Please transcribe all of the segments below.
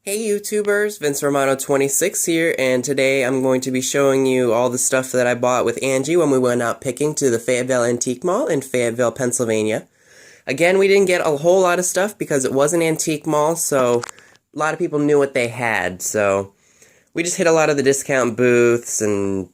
Hey YouTubers, Vince Romano 26 here, and today I'm going to be showing you all the stuff that I bought with Angie when we went out picking to the Fayetteville Antique Mall in Fayetteville, Pennsylvania. Again, we didn't get a whole lot of stuff because it was an antique mall, so a lot of people knew what they had, so we just hit a lot of the discount booths and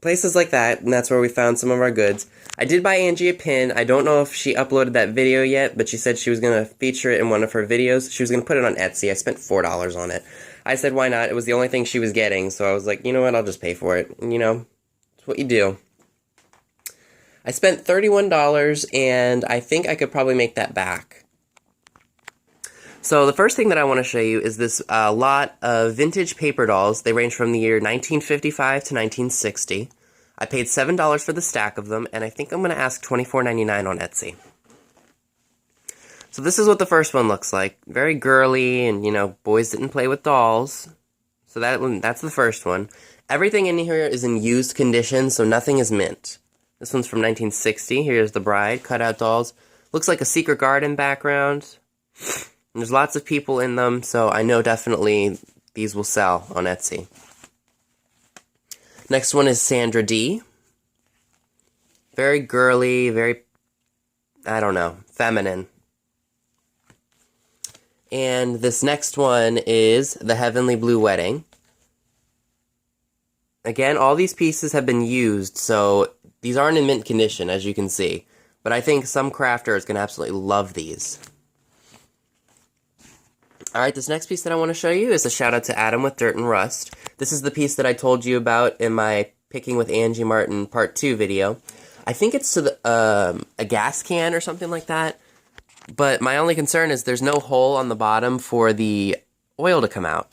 places like that, and that's where we found some of our goods. I did buy Angie a pin. I don't know if she uploaded that video yet, but she said she was going to feature it in one of her videos. She was going to put it on Etsy. I spent $4 on it. I said, why not? It was the only thing she was getting, so I was like, you know what, I'll just pay for it. And, you know, it's what you do. I spent $31, and I think I could probably make that back. So the first thing that I want to show you is this lot of vintage paper dolls. They range from the year 1955 to 1960. I paid $7 for the stack of them, and I think I'm going to ask $24.99 on Etsy. So this is what the first one looks like. Very girly, and, you know, boys didn't play with dolls. So that's the first one. Everything in here is in used condition, so nothing is mint. This one's from 1960. Here's the bride, cutout dolls. Looks like a secret garden background. And there's lots of people in them, so I know definitely these will sell on Etsy. Next one is Sandra D. Very girly, very, I don't know, feminine. And this next one is The Heavenly Blue Wedding. Again, all these pieces have been used, so these aren't in mint condition, as you can see. But I think some crafter is going to absolutely love these. Alright, this next piece that I want to show you is a shout out to Adam with Dirt and Rust. This is the piece that I told you about in my Picking with Angie Martin Part 2 video. I think it's to the, a gas can or something like that. But my only concern is there's no hole on the bottom for the oil to come out.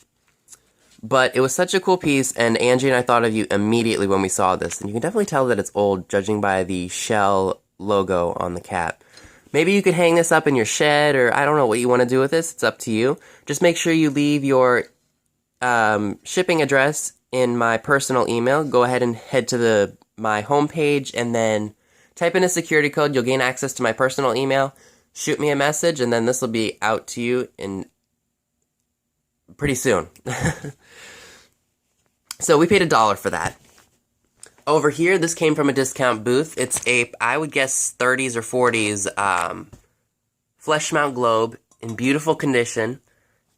But it was such a cool piece, and Angie and I thought of you immediately when we saw this. And you can definitely tell that it's old, judging by the Shell logo on the cap. Maybe you could hang this up in your shed, or I don't know what you want to do with this. It's up to you. Just make sure you leave your shipping address in my personal email. Go ahead and head to my homepage, and then type in a security code. You'll gain access to my personal email. Shoot me a message, and then this will be out to you in pretty soon. So we paid $1 for that. Over here, this came from a discount booth. It's a, I would guess, 30s or 40s flesh mount globe in beautiful condition,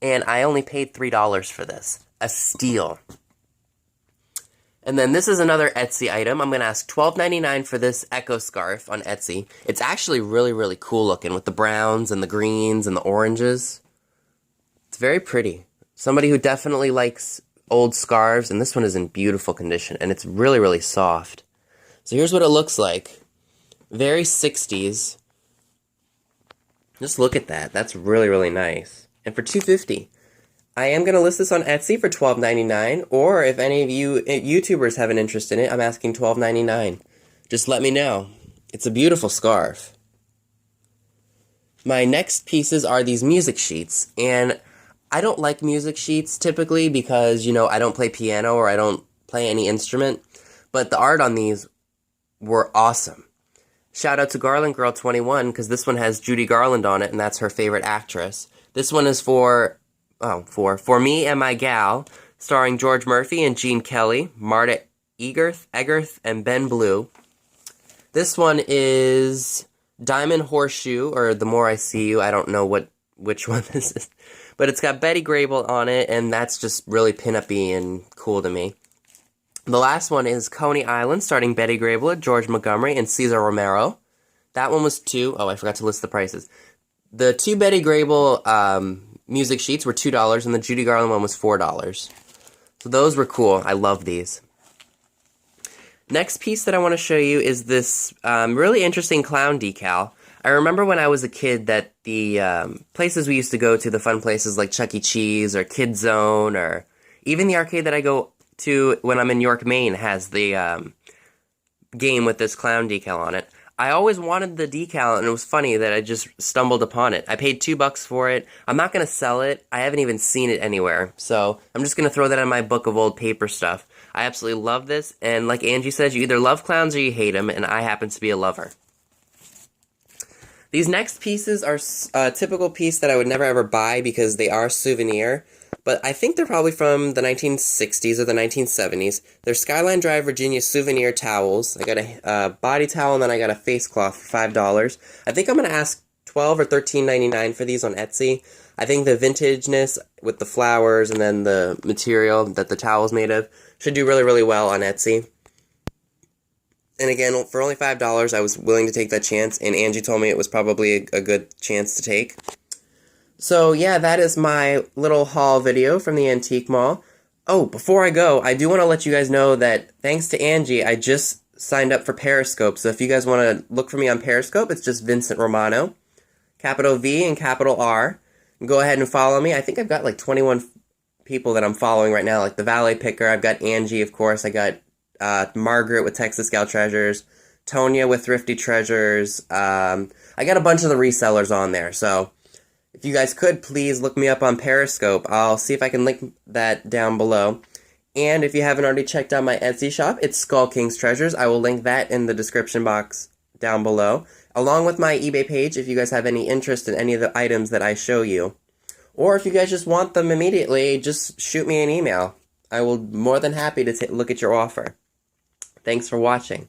and I only paid $3 for this. A steal. And then this is another Etsy item. I'm going to ask $12.99 for this Echo Scarf on Etsy. It's actually really, really cool looking with the browns and the greens and the oranges. It's very pretty. Somebody who definitely likes old scarves, and this one is in beautiful condition, and it's really, really soft. So here's what it looks like. Very 60s. Just look at that. That's really, really nice. And for $2.50. I am going to list this on Etsy for $12.99, or if any of you YouTubers have an interest in it, I'm asking $12.99. Just let me know. It's a beautiful scarf. My next pieces are these music sheets, and I don't like music sheets typically because, you know, I don't play piano or I don't play any instrument, but the art on these were awesome. Shout out to Garland Girl 21 because this one has Judy Garland on it, and that's her favorite actress. This one is for Me and My Gal, starring George Murphy and Gene Kelly, Marta Egerth, and Ben Blue. This one is Diamond Horseshoe, or The More I See You. I don't know which one this is. But it's got Betty Grable on it, and that's just really pin-up-y and cool to me. The last one is Coney Island, starring Betty Grable, George Montgomery, and Cesar Romero. That one was I forgot to list the prices. The two Betty Grable music sheets were $2, and the Judy Garland one was $4. So those were cool. I love these. Next piece that I want to show you is this really interesting clown decal. I remember when I was a kid that the places we used to go to, the fun places like Chuck E. Cheese or Kid Zone, or even the arcade that I go to when I'm in York, Maine, has the game with this clown decal on it. I always wanted the decal, and it was funny that I just stumbled upon it. I paid $2 for it. I'm not going to sell it. I haven't even seen it anywhere, so I'm just going to throw that in my book of old paper stuff. I absolutely love this, and like Angie says, you either love clowns or you hate them, and I happen to be a lover. These next pieces are a typical piece that I would never ever buy because they are souvenir, but I think they're probably from the 1960s or the 1970s. They're Skyline Drive, Virginia souvenir towels. I got a body towel, and then I got a face cloth for $5. I think I'm going to ask $12 or $13.99 for these on Etsy. I think the vintageness with the flowers and then the material that the towel is made of should do really, really well on Etsy. And again, for only $5, I was willing to take that chance, and Angie told me it was probably a good chance to take. So yeah, that is my little haul video from the Antique Mall. Oh, before I go, I do want to let you guys know that thanks to Angie, I just signed up for Periscope. So if you guys want to look for me on Periscope, it's just Vincent Romano, capital V and capital R. Go ahead and follow me. I think I've got like 21 people that I'm following right now, like the Valet Picker. I've got Angie, of course. I got Margaret with Texas Gal Treasures, Tonya with Thrifty Treasures. I got a bunch of the resellers on there, so if you guys could, please look me up on Periscope. I'll see if I can link that down below. And if you haven't already checked out my Etsy shop, it's Skull King's Treasures. I will link that in the description box down below, along with my eBay page if you guys have any interest in any of the items that I show you. Or if you guys just want them immediately, just shoot me an email. I will be more than happy to look at your offer. Thanks for watching.